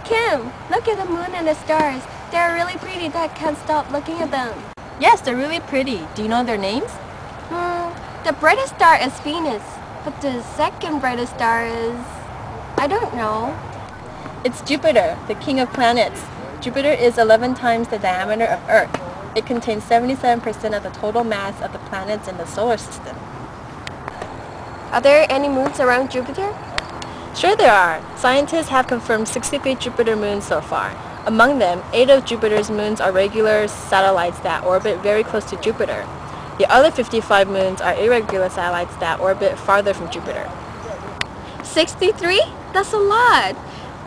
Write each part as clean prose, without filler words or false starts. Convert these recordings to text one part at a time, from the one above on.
Kim, look at the moon and the stars. They're really pretty. I can't stop looking at them. Yes, they're really pretty. Do you know their names? The brightest star is Venus, but the second brightest star is... I don't know. It's Jupiter, the king of planets. Jupiter is 11 times the diameter of Earth. It contains 77% of the total mass of the planets in the solar system. Are there any moons around Jupiter? Sure there are. Scientists have confirmed 63 Jupiter moons so far. Among them, 8 of Jupiter's moons are regular satellites that orbit very close to Jupiter. The other 55 moons are irregular satellites that orbit farther from Jupiter. 63? That's a lot.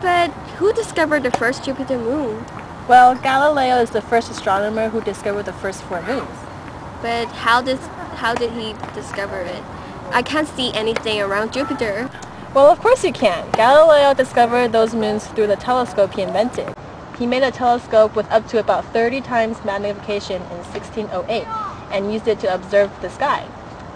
But who discovered the first Jupiter moon? Well, Galileo is the first astronomer who discovered the first 4 moons. But how did he discover it? I can't see anything around Jupiter. Well, of course you can. Galileo discovered those moons through the telescope he invented. He made a telescope with up to about 30 times magnification in 1608 and used it to observe the sky.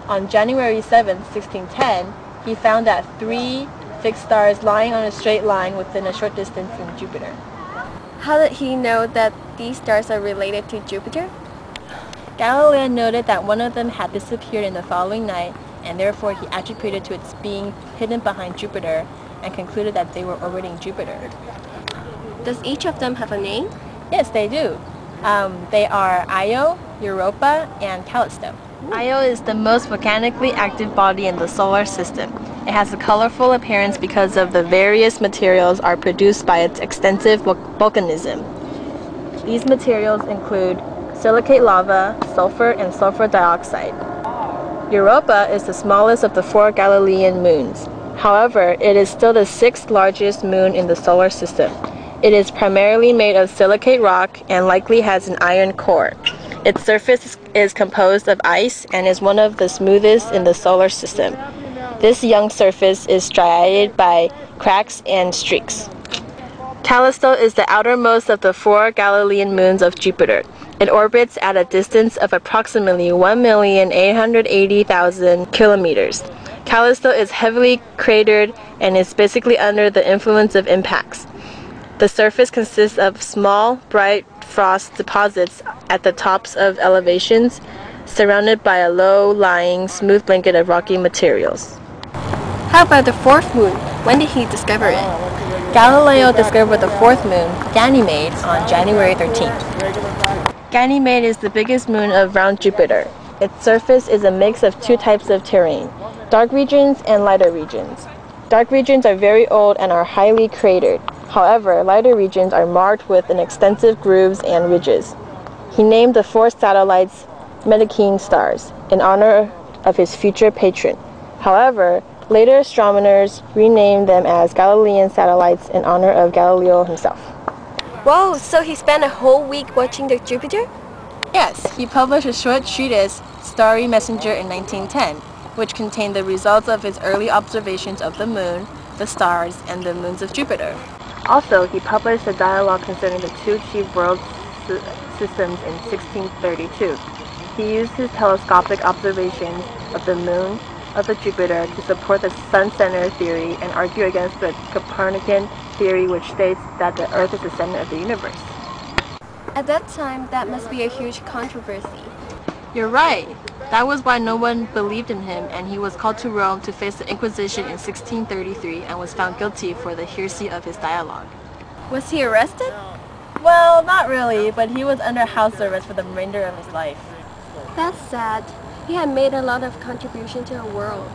On January 7, 1610, he found that 3 fixed stars lying on a straight line within a short distance from Jupiter. How did he know that these stars are related to Jupiter? Galileo noted that one of them had disappeared in the following night, and therefore he attributed to its being hidden behind Jupiter and concluded that they were orbiting Jupiter. Does each of them have a name? Yes, they do. They are Io, Europa, and Callisto. Io is the most volcanically active body in the solar system. It has a colorful appearance because of the various materials are produced by its extensive volcanism. These materials include silicate lava, sulfur, and sulfur dioxide. Europa is the smallest of the 4 Galilean moons. However, it is still the 6th largest moon in the solar system. It is primarily made of silicate rock and likely has an iron core. Its surface is composed of ice and is one of the smoothest in the solar system. This young surface is striated by cracks and streaks. Callisto is the outermost of the 4 Galilean moons of Jupiter. It orbits at a distance of approximately 1,880,000 kilometers. Callisto is heavily cratered and is basically under the influence of impacts. The surface consists of small, bright frost deposits at the tops of elevations, surrounded by a low-lying, smooth blanket of rocky materials. How about the fourth moon? When did he discover it? Galileo discovered the 4th moon, Ganymede, on January 13th. Ganymede is the biggest moon around Jupiter. Its surface is a mix of 2 types of terrain, dark regions and lighter regions. Dark regions are very old and are highly cratered. However, lighter regions are marked with an extensive grooves and ridges. He named the 4 satellites Medicean stars in honor of his future patron. However, later astronomers renamed them as Galilean satellites in honor of Galileo himself. Whoa, so he spent a whole week watching the Jupiter? Yes, he published a short treatise, Starry Messenger, in 1910, which contained the results of his early observations of the moon, the stars, and the moons of Jupiter. Also, he published a dialogue concerning the 2 chief world systems in 1632. He used his telescopic observations of the moon of the Jupiter to support the sun-centered theory and argue against the Copernican theory, which states that the Earth is the center of the universe. At that time, that must be a huge controversy. You're right. That was why no one believed in him, and he was called to Rome to face the Inquisition in 1633 and was found guilty for the heresy of his dialogue. Was he arrested? Well, not really, but he was under house arrest for the remainder of his life. That's sad. He had made a lot of contribution to our world.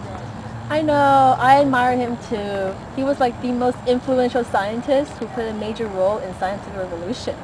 I know, I admire him too. He was like the most influential scientist who played a major role in scientific revolution.